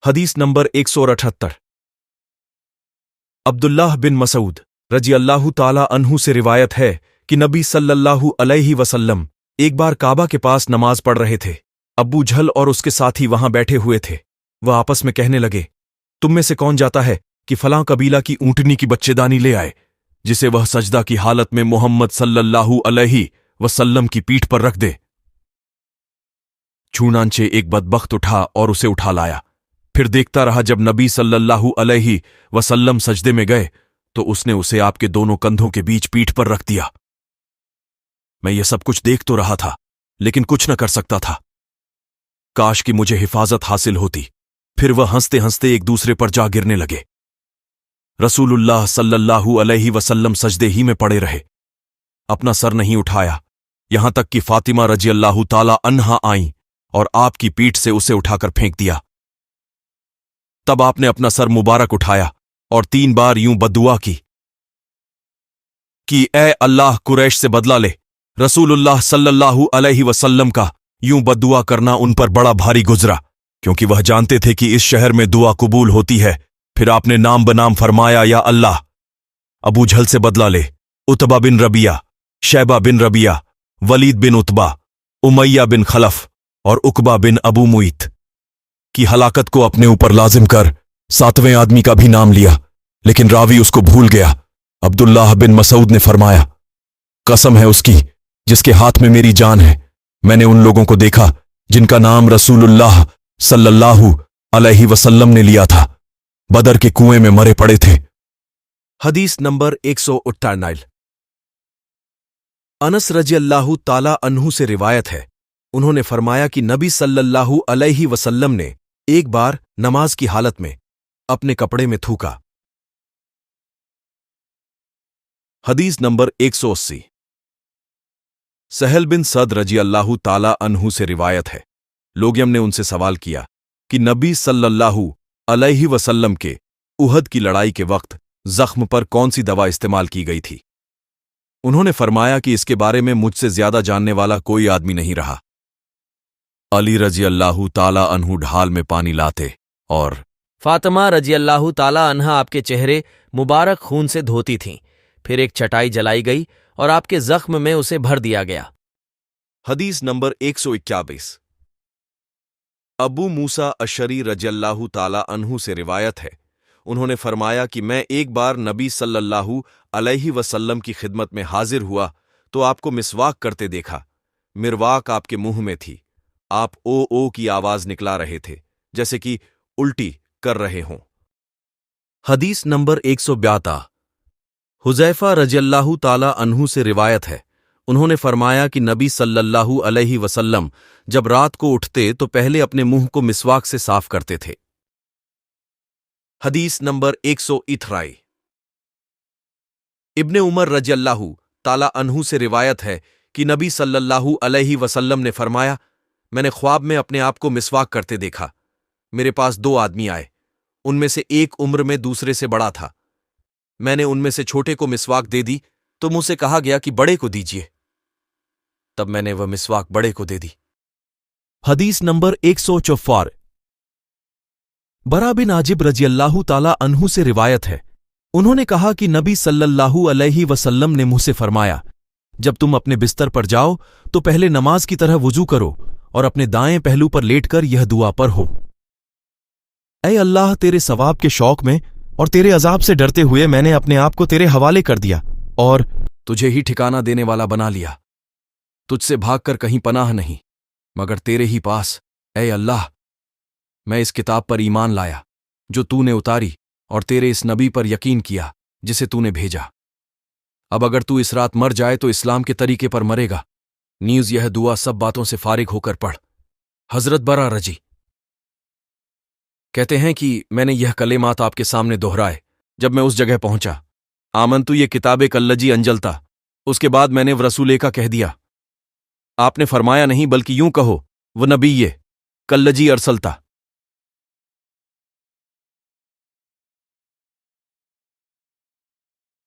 حدیث نمبر 178 عبداللہ بن مسعود رضی اللہ تعالی عنہ سے روایت ہے کہ نبی صلی اللہ علیہ وسلم ایک بار کعبہ کے پاس نماز پڑھ رہے تھے۔ ابو جہل اور اس کے ساتھی وہاں بیٹھے ہوئے تھے۔ وہ آپس میں کہنے لگے، تم میں سے کون جاتا ہے کہ فلاں قبیلہ کی اونٹنی کی بچے دانی لے آئے، جسے وہ سجدہ کی حالت میں محمد صلی اللہ علیہ وسلم کی پیٹھ پر رکھ دے۔ چونانچہ ایک بدبخت اٹھا اور اسے اٹھا لایا۔ پھر دیکھتا رہا جب نبی صلی اللہ علیہ وسلم سجدے میں گئے تو اس نے اسے آپ کے دونوں کندھوں کے بیچ پیٹھ پر رکھ دیا۔ میں یہ سب کچھ دیکھ تو رہا تھا لیکن کچھ نہ کر سکتا تھا۔ کاش کہ مجھے حفاظت حاصل ہوتی۔ پھر وہ ہنستے ہنستے ایک دوسرے پر جا گرنے لگے۔ رسول اللہ صلی اللہ علیہ وسلم سجدے ہی میں پڑے رہے، اپنا سر نہیں اٹھایا، یہاں تک کہ فاطمہ رضی اللہ تعالی عنہا آئیں اور آپ کی پیٹھ سے اسے اٹھا کر پھینک دیا۔ تب آپ نے اپنا سر مبارک اٹھایا اور 3 بار یوں بددعا کی کہ اے اللہ قریش سے بدلہ لے۔ رسول اللہ صلی اللہ علیہ وسلم کا یوں بددعا کرنا ان پر بڑا بھاری گزرا، کیونکہ وہ جانتے تھے کہ اس شہر میں دعا قبول ہوتی ہے۔ پھر آپ نے نام بنام فرمایا، یا اللہ ابو جہل سے بدلہ لے، عتبہ بن ربیعہ، شیبہ بن ربیعہ، ولید بن عتبہ، امیہ بن خلف اور عقبہ بن ابو معیط کی ہلاکت کو اپنے اوپر لازم کر۔ 7ویں آدمی کا بھی نام لیا لیکن راوی اس کو بھول گیا۔ عبداللہ بن مسعود نے فرمایا، قسم ہے اس کی جس کے ہاتھ میں میری جان ہے، میں نے ان لوگوں کو دیکھا جن کا نام رسول اللہ صلی اللہ علیہ وسلم نے لیا تھا، بدر کے کنویں میں مرے پڑے تھے۔ حدیث نمبر 198 انس رضی اللہ تعالی عنہ سے روایت ہے، انہوں نے فرمایا کہ نبی صلی اللہ علیہ وسلم نے ایک بار نماز کی حالت میں اپنے کپڑے میں تھوکا۔ حدیث نمبر 180 سہل بن سعد رضی اللہ تعالی عنہ سے روایت ہے، لوگیم نے ان سے سوال کیا کہ نبی صلی اللہ علیہ وسلم کے احد کی لڑائی کے وقت زخم پر کون سی دوا استعمال کی گئی تھی؟ انہوں نے فرمایا کہ اس کے بارے میں مجھ سے زیادہ جاننے والا کوئی آدمی نہیں رہا۔ علی رضی اللہ تعالی عنہ ڈھال میں پانی لاتے اور فاطمہ رضی اللہ تعالی عنہا آپ کے چہرے مبارک خون سے دھوتی تھیں۔ پھر ایک چٹائی جلائی گئی اور آپ کے زخم میں اسے بھر دیا گیا۔ حدیث نمبر 121 ابو موسیٰ اشعری رضی اللہ تعالی عنہ سے روایت ہے، انہوں نے فرمایا کہ میں ایک بار نبی صلی اللہ علیہ وسلم کی خدمت میں حاضر ہوا تو آپ کو مسواک کرتے دیکھا۔ مرواک آپ کے منہ میں تھی، آپ او او کی آواز نکلا رہے تھے جیسے کہ الٹی کر رہے ہوں۔ حدیث نمبر 182 حذیفہ رضی اللہ تعالی عنہ سے روایت ہے، انہوں نے فرمایا کہ نبی صلی اللہ علیہ وسلم جب رات کو اٹھتے تو پہلے اپنے منہ کو مسواک سے صاف کرتے تھے۔ حدیث نمبر 183 ابن عمر رضی اللہ تعالی عنہ سے روایت ہے کہ نبی صلی اللہ علیہ وسلم نے فرمایا، میں نے خواب میں اپنے آپ کو مسواک کرتے دیکھا۔ میرے پاس 2 آدمی آئے، ان میں سے ایک عمر میں دوسرے سے بڑا تھا۔ میں نے ان میں سے چھوٹے کو مسواک دے دی تو مجھ سے کہا گیا کہ بڑے کو دیجیے، تب میں نے وہ مسواک بڑے کو دے دی۔ حدیث نمبر 184 برا بن عازب رضی اللہ تعالی عنہ سے روایت ہے، انہوں نے کہا کہ نبی صلی اللہ علیہ وسلم نے مجھ سے فرمایا، جب تم اپنے بستر پر جاؤ تو پہلے نماز کی طرح وضو کرو اور اپنے دائیں پہلو پر لیٹ کر یہ دعا پڑھو، اے اللہ تیرے ثواب کے شوق میں اور تیرے عذاب سے ڈرتے ہوئے میں نے اپنے آپ کو تیرے حوالے کر دیا اور تجھے ہی ٹھکانہ دینے والا بنا لیا۔ تجھ سے بھاگ کر کہیں پناہ نہیں مگر تیرے ہی پاس۔ اے اللہ میں اس کتاب پر ایمان لایا جو تو نے اتاری اور تیرے اس نبی پر یقین کیا جسے تو نے بھیجا۔ اب اگر تو اس رات مر جائے تو اسلام کے طریقے پر مرے گا، نیز یہ دعا سب باتوں سے فارغ ہو کر پڑھ۔ حضرت برا رضی کہتے ہیں کہ میں نے یہ کلمات آپ کے سامنے دہرائے جب میں اس جگہ پہنچا، آمنتو یہ کتاب کلجی انجلتا، اس کے بعد میں نے رسول کا کہہ دیا۔ آپ نے فرمایا نہیں بلکہ یوں کہو وہ نبی کلجی ارسلتا۔